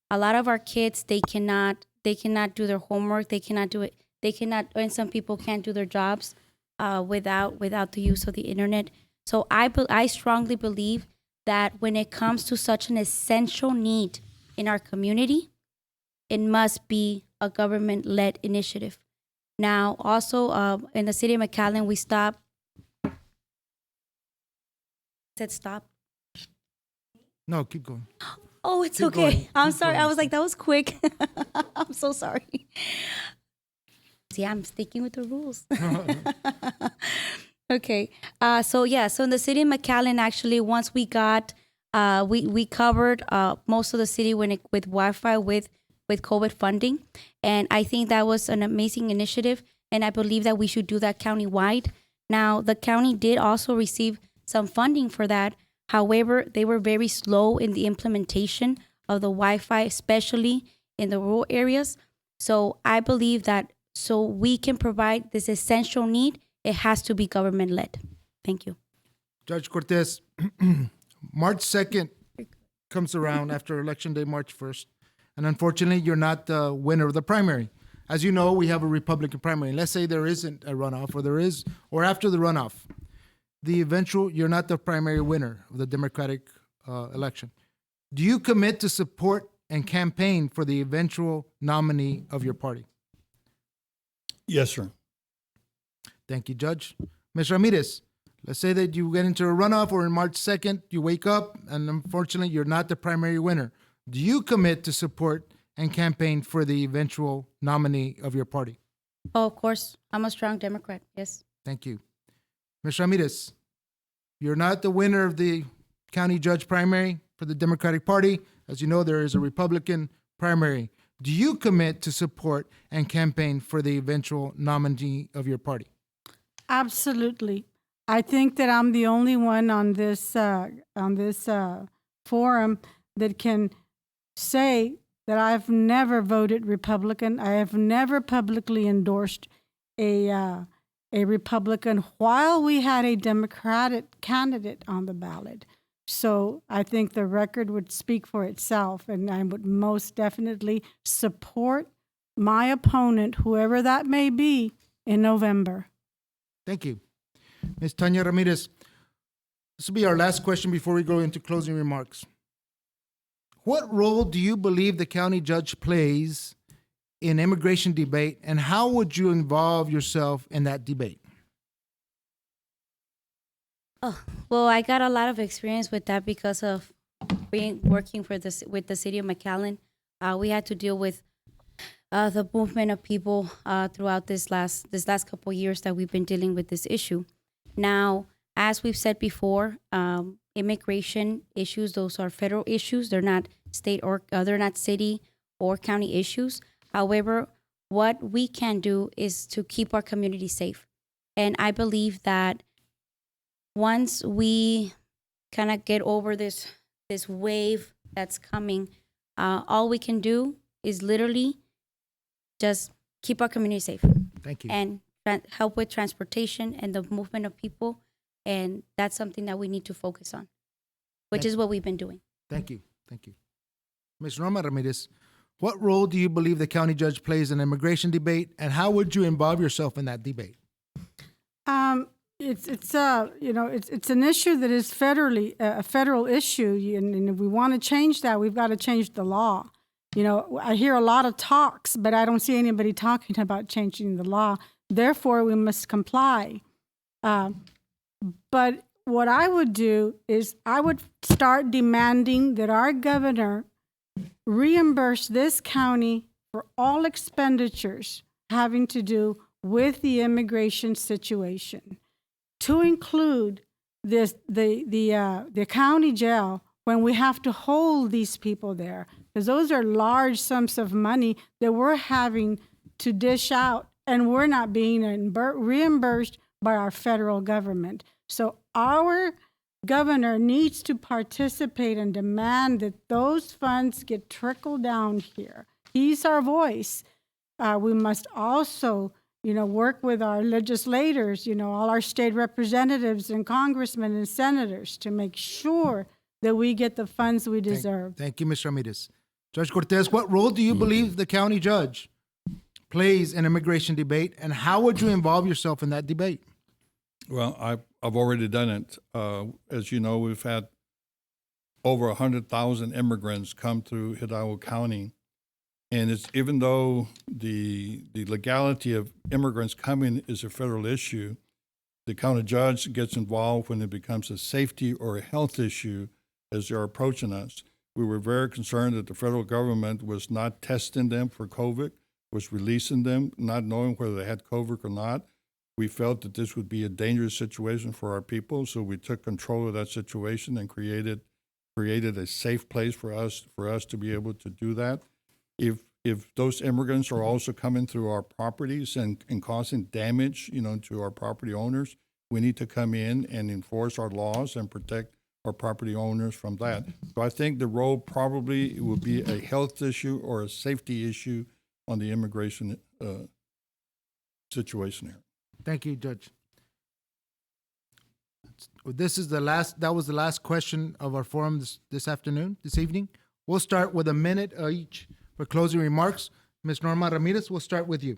A lot of our kids, they cannot do their homework. They cannot do it. They cannot, and some people can't do their jobs without the use of the internet. So I strongly believe that when it comes to such an essential need in our community, it must be a government-led initiative. Now, also in the city of McAllen, we stopped. Said stop. No, keep going. Oh, it's Keep okay. going. I'm Keep sorry. going. I was like, that was quick. I'm so sorry. See, I'm sticking with the rules. Okay. So in the city of McAllen, actually, once we got, we covered most of the city with Wi-Fi with COVID funding, and I think that was an amazing initiative, and I believe that we should do that countywide. Now, the county did also receive some funding for that. However, they were very slow in the implementation of the Wi-Fi, especially in the rural areas. So I believe that so we can provide this essential need, it has to be government-led. Thank you. Judge Cortez, March 2nd comes around after Election Day, March 1st, and unfortunately, you're not the winner of the primary. As you know, we have a Republican primary. Let's say there isn't a runoff, or there is, or after the runoff, you're not the primary winner of the Democratic election. Do you commit to support and campaign for the eventual nominee of your party? Yes, sir. Thank you, Judge. Ms. Ramirez, let's say that you get into a runoff or on March 2nd, you wake up and unfortunately you're not the primary winner. Do you commit to support and campaign for the eventual nominee of your party? Oh, of course. I'm a strong Democrat. Yes. Thank you. Ms. Ramirez, you're not the winner of the county judge primary for the Democratic Party. As you know, there is a Republican primary. Do you commit to support and campaign for the eventual nominee of your party? Absolutely. I think that I'm the only one on this forum that can say that I've never voted Republican. I have never publicly endorsed a Republican while we had a Democratic candidate on the ballot. So I think the record would speak for itself, and I would most definitely support my opponent, whoever that may be, in November. Thank you. Ms. Tanya Ramirez, this will be our last question before we go into closing remarks. What role do you believe the county judge plays in immigration debate, and how would you involve yourself in that debate? Oh, well, I got a lot of experience with that because of working with the city of McAllen. We had to deal with the movement of people throughout this last couple of years that we've been dealing with this issue. Now, as we've said before, immigration issues, those are federal issues. They're not they're not city or county issues. However, what we can do is to keep our community safe. And I believe that once we kind of get over this wave that's coming, all we can do is literally just keep our community safe. Thank you. And help with transportation and the movement of people. And that's something that we need to focus on, which is what we've been doing. Thank you. Thank you. Ms. Norma Ramirez, what role do you believe the county judge plays in immigration debate, and how would you involve yourself in that debate? It's an issue that is federally a federal issue, and if we want to change that, we've got to change the law. You know, I hear a lot of talks, but I don't see anybody talking about changing the law. Therefore, we must comply. But what I would do is I would start demanding that our governor reimburse this county for all expenditures having to do with the immigration situation, to include the county jail when we have to hold these people there, because those are large sums of money that we're having to dish out, and we're not being reimbursed by our federal government. So our governor needs to participate and demand that those funds get trickled down here. He's our voice. We must also, work with our legislators, all our state representatives and congressmen and senators to make sure that we get the funds we deserve. Thank you, Ms. Ramirez. Judge Cortez, what role do you believe the county judge plays in immigration debate, and how would you involve yourself in that debate? Well, I've already done it. As you know, we've had over 100,000 immigrants come through Hidalgo County. And it's even though the legality of immigrants coming is a federal issue, the county judge gets involved when it becomes a safety or a health issue as they're approaching us. We were very concerned that the federal government was not testing them for COVID, was releasing them, not knowing whether they had COVID or not. We felt that this would be a dangerous situation for our people, so we took control of that situation and created a safe place for us to be able to do that. If those immigrants are also coming through our properties and causing damage, to our property owners, we need to come in and enforce our laws and protect our property owners from that. So I think the role probably will be a health issue or a safety issue on the immigration situation here. Thank you, Judge. That was the last question of our forum this evening. We'll start with a minute each for closing remarks. Ms. Norma Ramirez, we'll start with you.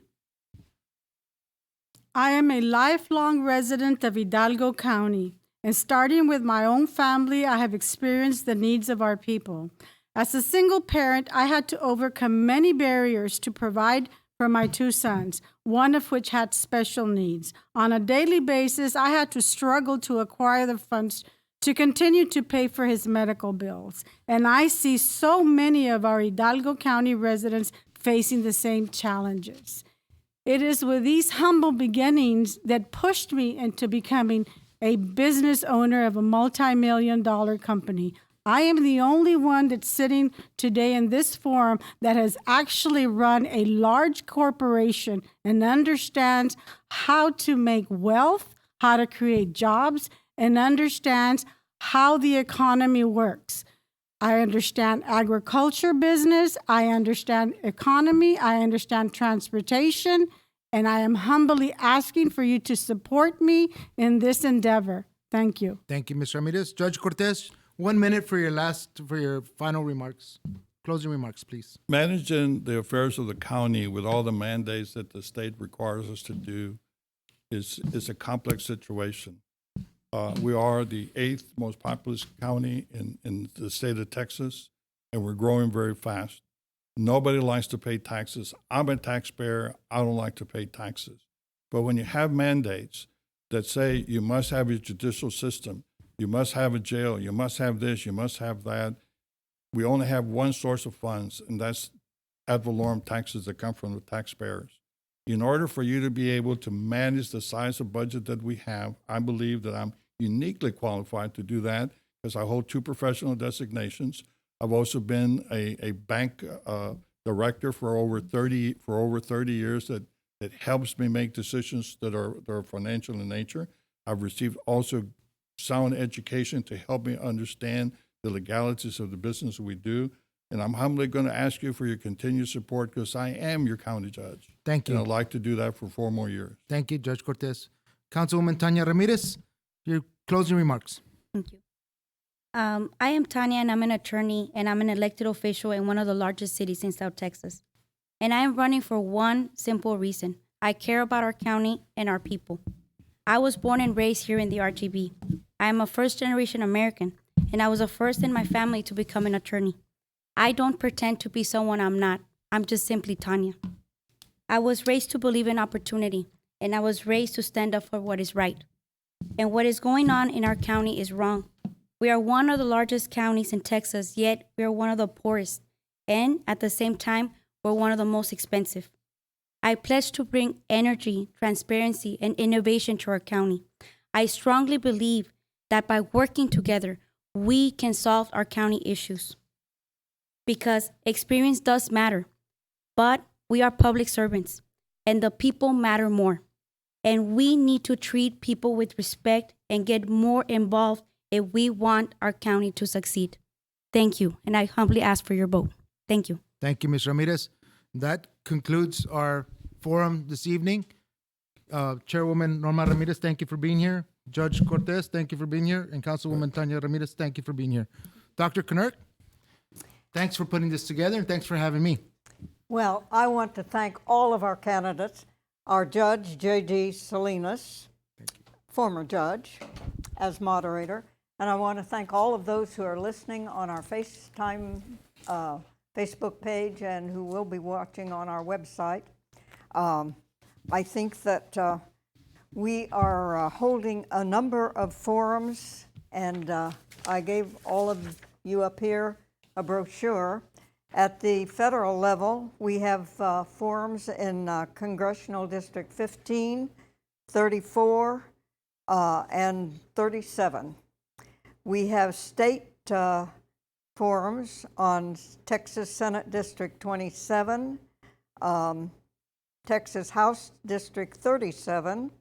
I am a lifelong resident of Hidalgo County, and starting with my own family, I have experienced the needs of our people. As a single parent, I had to overcome many barriers to provide for my two sons, one of which had special needs. On a daily basis, I had to struggle to acquire the funds to continue to pay for his medical bills. And I see so many of our Hidalgo County residents facing the same challenges. It is with these humble beginnings that pushed me into becoming a business owner of a multi-million-dollar company. I am the only one that's sitting today in this forum that has actually run a large corporation and understands how to make wealth, how to create jobs, and understands how the economy works. I understand agriculture business, I understand economy, I understand transportation, and I am humbly asking for you to support me in this endeavor. Thank you. Thank you, Ms. Ramirez. Judge Cortez, 1 minute for your final remarks. Closing remarks, please. Managing the affairs of the county with all the mandates that the state requires us to do is a complex situation. We are the 8th most populous county in the state of Texas, and we're growing very fast. Nobody likes to pay taxes. I'm a taxpayer. I don't like to pay taxes. But when you have mandates that say you must have a judicial system, you must have a jail, you must have this, you must have that, we only have one source of funds, and that's ad valorem taxes that come from the taxpayers. In order for you to be able to manage the size of budget that we have, I believe that I'm uniquely qualified to do that because I hold 2 professional designations. I've also been a bank director for over 30 years that helps me make decisions that are financial in nature. I've received also sound education to help me understand the legalities of the business we do. And I'm humbly going to ask you for your continued support because I am your county judge. Thank you. And I'd like to do that for 4 more years. Thank you, Judge Cortez. Councilwoman Tanya Ramirez, your closing remarks. Thank you. I am Tanya, and I'm an attorney, and I'm an elected official in one of the largest cities in South Texas. And I am running for one simple reason. I care about our county and our people. I was born and raised here in the RGV. I am a first-generation American, and I was the first in my family to become an attorney. I don't pretend to be someone I'm not. I'm just simply Tanya. I was raised to believe in opportunity, and I was raised to stand up for what is right. And what is going on in our county is wrong. We are one of the largest counties in Texas, yet we are one of the poorest. And at the same time, we're one of the most expensive. I pledge to bring energy, transparency, and innovation to our county. I strongly believe that by working together, we can solve our county issues. because experience does matter. But we are public servants, and the people matter more. And we need to treat people with respect and get more involved if we want our county to succeed. Thank you, and I humbly ask for your vote. Thank you. Thank you, Ms. Ramirez. That concludes our forum this evening. Chairwoman Norma Ramirez, thank you for being here. Judge Cortez, thank you for being here. And Councilwoman Tanya Ramirez, thank you for being here. Dr. Knurk, thanks for putting this together, and thanks for having me. Well, I want to thank all of our candidates, our judge, J.D. Salinas, former judge, as moderator, and I want to thank all of those who are listening on our FaceTime Facebook page and who will be watching on our website. I think that we are holding a number of forums, and I gave all of you up here a brochure. At the federal level, we have forums in Congressional District 15, 34, and 37. We have state forums on Texas Senate District 27, Texas House District 37,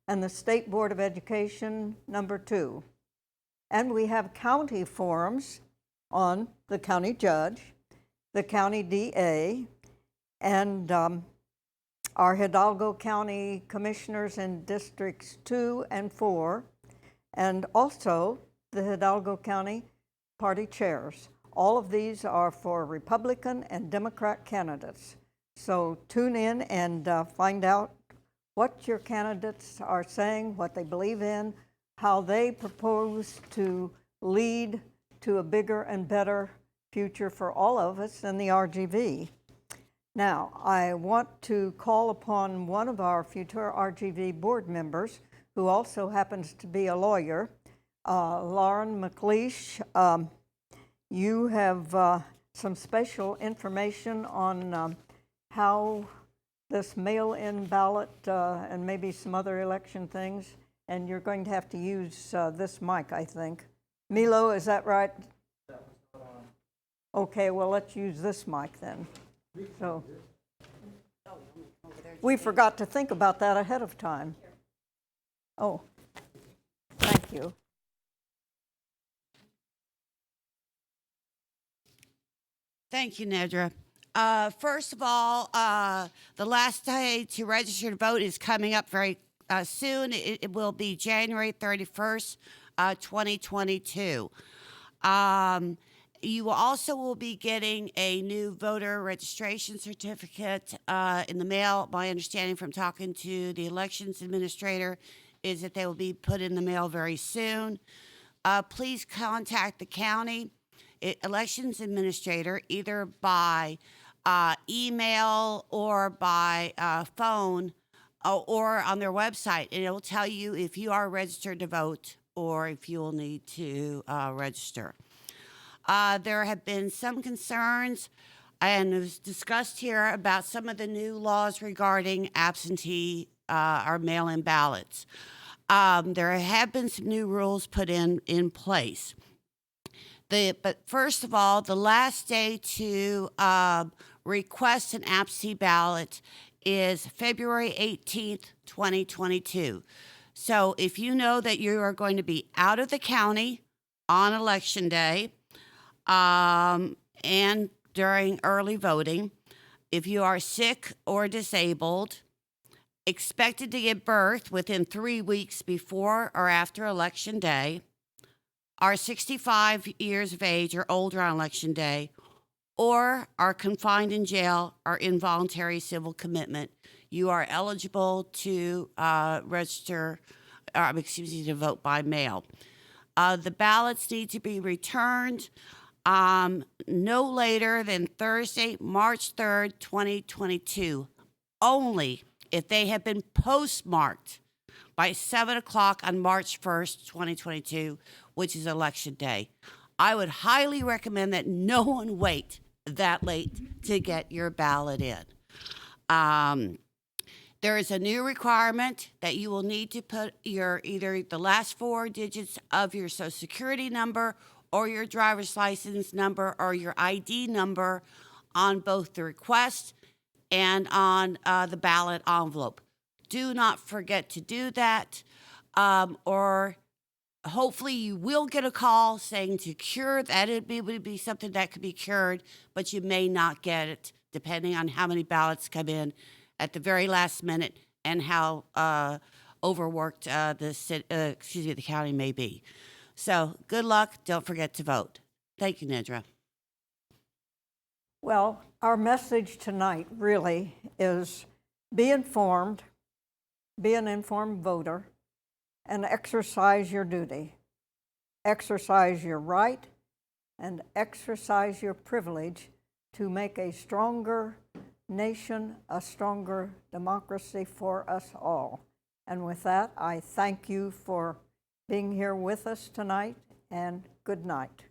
and the State Board of Education number 2. And we have county forums on the county judge, the county DA, and our Hidalgo County commissioners in districts 2 and 4, and also the Hidalgo County party chairs. All of these are for Republican and Democrat candidates. So tune in and find out what your candidates are saying, what they believe in, how they propose to lead to a bigger and better future for all of us in the RGV. Now, I want to call upon one of our future RGV board members, who also happens to be a lawyer, Lauren McLeish. You have some special information on how this mail-in ballot and maybe some other election things, and you're going to have to use this mic, I think. Milo, is that right? Okay, well, let's use this mic then. So we forgot to think about that ahead of time. Oh, thank you. Thank you, Nedra. First of all, the last day to register to vote is coming up very soon. It will be January 31st, 2022. You also will be getting a new voter registration certificate in the mail. My understanding from talking to the elections administrator is that they will be put in the mail very soon. Please contact the county elections administrator either by email or by phone or on their website, and it will tell you if you are registered to vote or if you will need to register. There have been some concerns, and it was discussed here about some of the new laws regarding absentee or mail-in ballots. There have been some new rules put in place. But first of all, the last day to request an absentee ballot is February 18th, 2022. So if you know that you are going to be out of the county on election day and during early voting, if you are sick or disabled, expected to give birth within 3 weeks before or after election day, are 65 years of age or older on election day, or are confined in jail or involuntary civil commitment, you are eligible to to vote by mail. The ballots need to be returned no later than Thursday, March 3rd, 2022, only if they have been postmarked by 7 o'clock on March 1st, 2022, which is election day. I would highly recommend that no one wait that late to get your ballot in. There is a new requirement that you will need to put your either the last 4 digits of your Social Security number or your driver's license number or your ID number on both the request and on the ballot envelope. Do not forget to do that, or hopefully you will get a call saying to cure that. It would be something that could be cured, but you may not get it depending on how many ballots come in at the very last minute and how overworked the county may be. So good luck. Don't forget to vote. Thank you, Nidra. Well, our message tonight really is be informed, be an informed voter, and exercise your duty. Exercise your right and exercise your privilege to make a stronger nation, a stronger democracy for us all. And with that, I thank you for being here with us tonight, and good night.